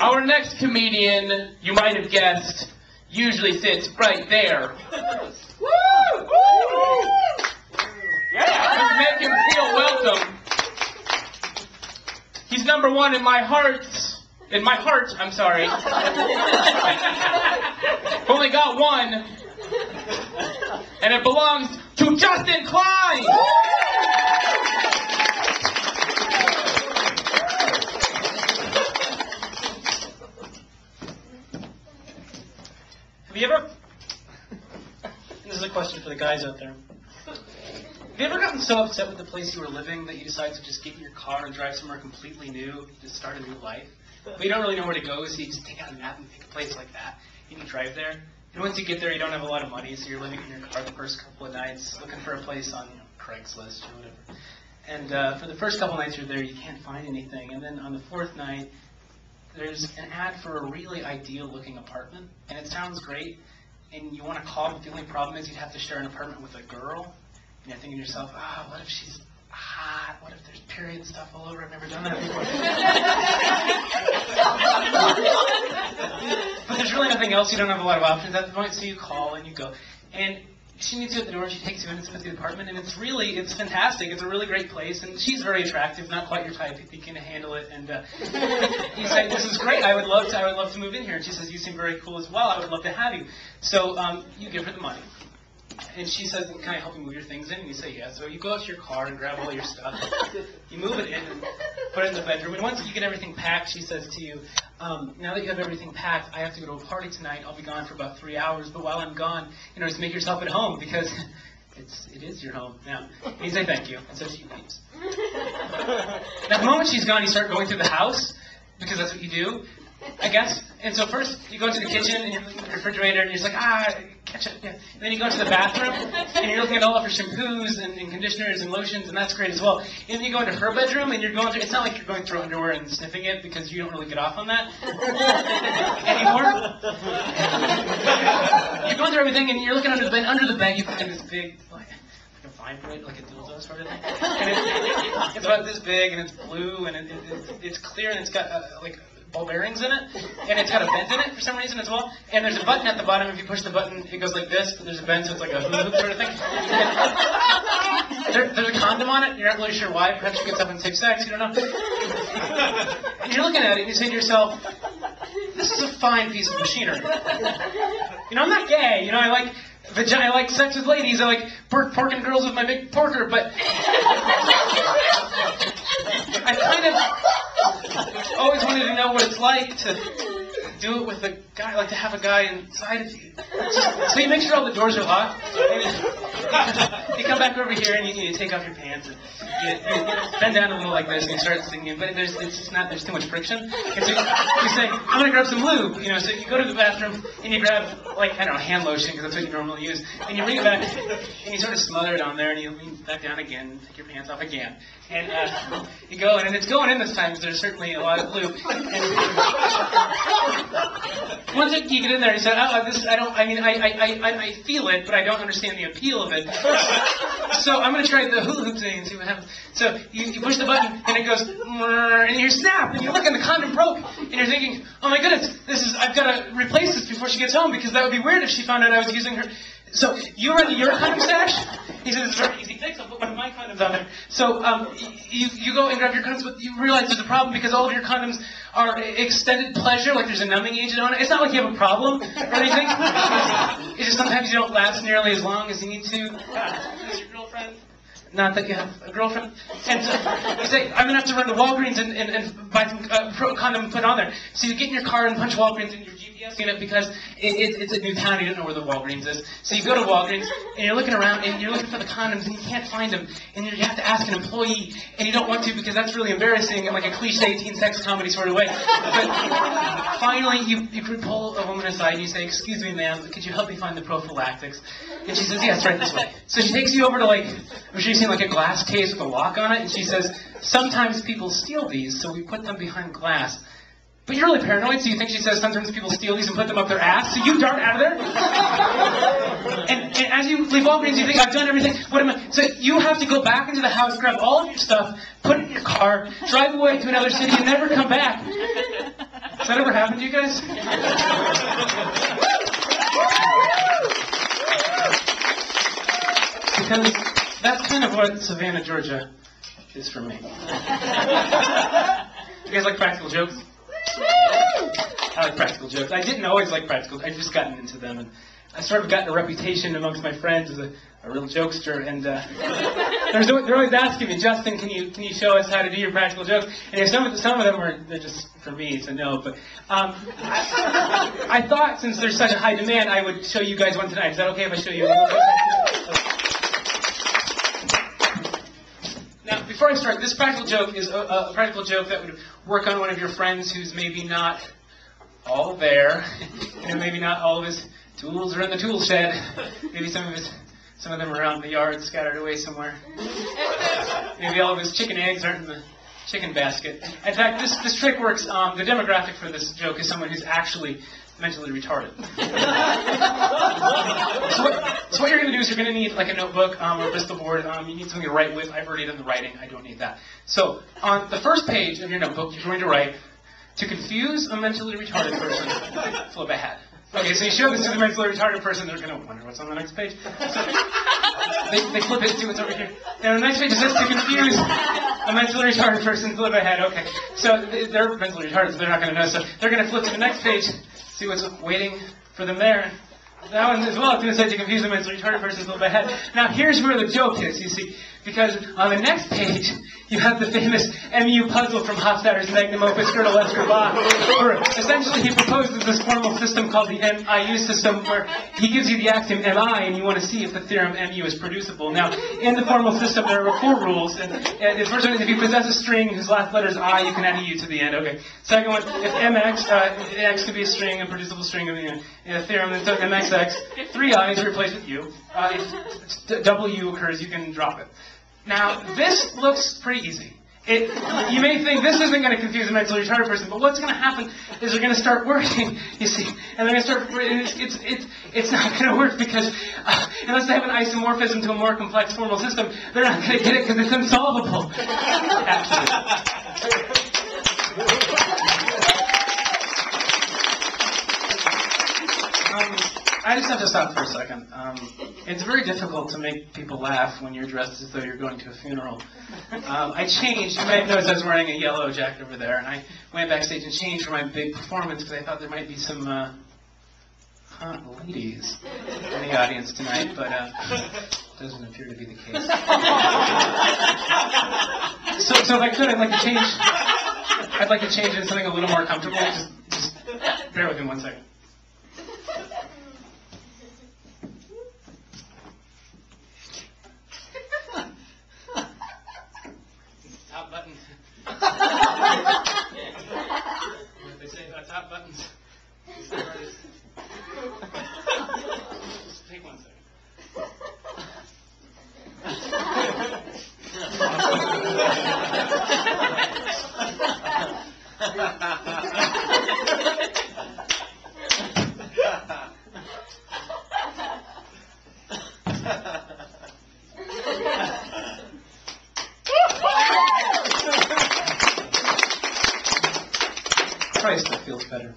Our next comedian, you might have guessed, usually sits right there. Woo! Woo! Yeah! Let's make him feel welcome. He's number one in my heart. In my heart, I'm sorry. Only got one. And it belongs to Justin Kline! Have you ever, this is a question for the guys out there, have you ever gotten so upset with the place you were living that you decided to just get in your car and drive somewhere completely new to start a new life? But you don't really know where to go, so you just take out a map and pick a place like that, and you drive there. And once you get there, you don't have a lot of money, so you're living in your car the first couple of nights, looking for a place on Craigslist or whatever. And for the first couple of nights you're there, you can't find anything. And then on the fourth night, there's an ad for a really ideal-looking apartment, and it sounds great, and you want to call, but the only problem is you'd have to share an apartment with a girl, and you're thinking to yourself, what if she's hot? What if there's period stuff all over? I've never done that before. But there's really nothing else. You don't have a lot of options at the point, so you call and you go. And she meets you at the door, she takes you into the apartment, and it's fantastic. It's a really great place, and she's very attractive, not quite your type, if you can handle it. And you say, this is great, I would love to move in here. And she says, you seem very cool as well, I would love to have you. So you give her the money. And she says, can I help you move your things in? And you say, yeah. So you go out to your car and grab all your stuff. You move it in and put it in the bedroom. And once you get everything packed, she says to you, now that you have everything packed, I have to go to a party tonight. I'll be gone for about 3 hours. But while I'm gone, just make yourself at home because it is your home now. And you say thank you. And so she leaves. Now, the moment she's gone, you start going through the house because that's what you do, I guess. And so first, you go into the kitchen and you're looking at the refrigerator and you're just like, ketchup, yeah. And then you go into the bathroom and you're looking at all of her shampoos and conditioners and lotions, and that's great as well. And then you go into her bedroom and you're going through, it's not like you're going through underwear and sniffing it because you don't really get off on that anymore. You're going through everything and you're looking under the bed, you find this big, like a vibrate, like a dildo sort of thing. And it's about this big and it's blue and it's clear and it's got like ball bearings in it, and it's got a vent in it for some reason as well. And there's a button at the bottom. If you push the button, it goes like this, but there's a vent, so it's like a hula hoop sort of thing. There's a condom on it. You're not really sure why. Perhaps she gets up and safe sex. You don't know. And you're looking at it, and you say to yourself, "This is a fine piece of machinery." I'm not gay. I like vagina. I like sex with ladies. I like porking girls with my big porker, but I kind of always wanted to know what it's like to do it with a guy, like to have a guy inside of you. So you make sure all the doors are locked. You come back over here and you take off your pants and you bend down a little like this and you start singing, but there's too much friction. And so you say, I'm going to grab some lube. So you go to the bathroom and you grab, like, I don't know, hand lotion, because that's what you normally use. And you bring it back and you sort of smother it on there and you lean back down again, take your pants off again. And you go in, and it's going in this time because there's certainly a lot of lube. And once you get in there, you say, I feel it, but I don't understand the appeal of it. So I'm going to try the hula hoop thing and see what happens. So you push the button, and it goes, and you snap, and you look, and the condom broke, and you're thinking, oh my goodness, I've got to replace this before she gets home, because that would be weird if she found out I was using her. So you run to your condom stash. He says, it's very easy. Thanks, I'll put one of my condoms on there. So you go and grab your condoms, but you realize there's a problem because all of your condoms are extended pleasure, like there's a numbing agent on it. It's not like you have a problem or anything. It's just sometimes you don't last nearly as long as you need to. Is your girlfriend? Not that you have a girlfriend. And so you say, I'm going to have to run to Walgreens and buy some condom and put it on there. So you get in your car and punch Walgreens in your GPS unit because it's a new town. You don't know where the Walgreens is. So you go to Walgreens and you're looking around and you're looking for the condoms and you can't find them. And you have to ask an employee, and you don't want to because that's really embarrassing in like a cliche teen sex comedy sort of way. But finally you pull a woman aside and you say, excuse me, ma'am, could you help me find the prophylactics? And she says, yes, right this way. So she takes you over to I'm sure you've seen like a glass case with a lock on it, and she says, sometimes people steal these, so we put them behind glass. But you're really paranoid, so you think she says sometimes people steal these and put them up their ass, so you dart out of there. And as you leave Walgreens, you think, I've done everything. What am I? So you have to go back into the house, grab all of your stuff, put it in your car, drive away to another city, and never come back. Has that ever happened to you guys? Because that's kind of what Savannah, Georgia is for me. You guys like practical jokes? I like practical jokes. I didn't always like practical jokes. I've just gotten into them. And I sort of gotten a reputation amongst my friends as a real jokester. And they're always asking me, Justin, can you show us how to do your practical jokes? And some of them they're just for me, so no. But I thought since there's such a high demand, I would show you guys one tonight. Is that okay if I show you a little bit? Now, before I start, this practical joke is a practical joke that would work on one of your friends who's maybe not all there, and maybe not all of his tools are in the tool shed. Maybe some of them are out in the yard, scattered away somewhere. Maybe all of his chicken eggs aren't in the chicken basket. In fact, this trick works. The demographic for this joke is someone who's actually mentally retarded. So what you're going to do is you're going to need like a notebook or a Bristol board. You need something to write with. I've already done the writing. I don't need that. So on the first page of your notebook, you're going to write, to confuse a mentally retarded person, flip ahead. Okay, so you show this to the mentally retarded person, they're going to wonder what's on the next page. So they flip it, see what's over here. And the next page says to confuse a mentally retarded person, flip ahead. Okay, so they're mentally retarded, so they're not going to know. So they're going to flip to the next page, see what's waiting for them there. That one as well, it's going to say to confuse a mentally retarded person, flip ahead. Now here's where the joke is, you see. Because on the next page, you have the famous MU puzzle from Hofstadter's magnum opus, Girdle Escobar, where essentially he proposes this formal system called the MIU system, where he gives you the axiom MI, and you want to see if the theorem MU is producible. Now, in the formal system, there are 4 rules. And the first one is if you possess a string whose last letter is I, you can add a U to the end. Okay. Second one, if MX, X could be a string, a producible string of the theorem, then so MXX, 3 I's are replaced with U. If W occurs, you can drop it. Now, this looks pretty easy. You may think this isn't going to confuse a mentally retarded person, but what's going to happen is they're going to start working, you see, and they're going to start, it's not going to work because unless they have an isomorphism to a more complex formal system, they're not going to get it because it's unsolvable. Actually. I just have to stop for a second. It's very difficult to make people laugh when you're dressed as though you're going to a funeral. I changed. You might have noticed I was wearing a yellow jacket over there, and I went backstage and changed for my big performance because I thought there might be some hot ladies in the audience tonight, but doesn't appear to be the case. So if I could, I'd like to change into something a little more comfortable. Just bear with me one second. Button. What they say about top buttons. Just take 1 second. Christ, that feels better.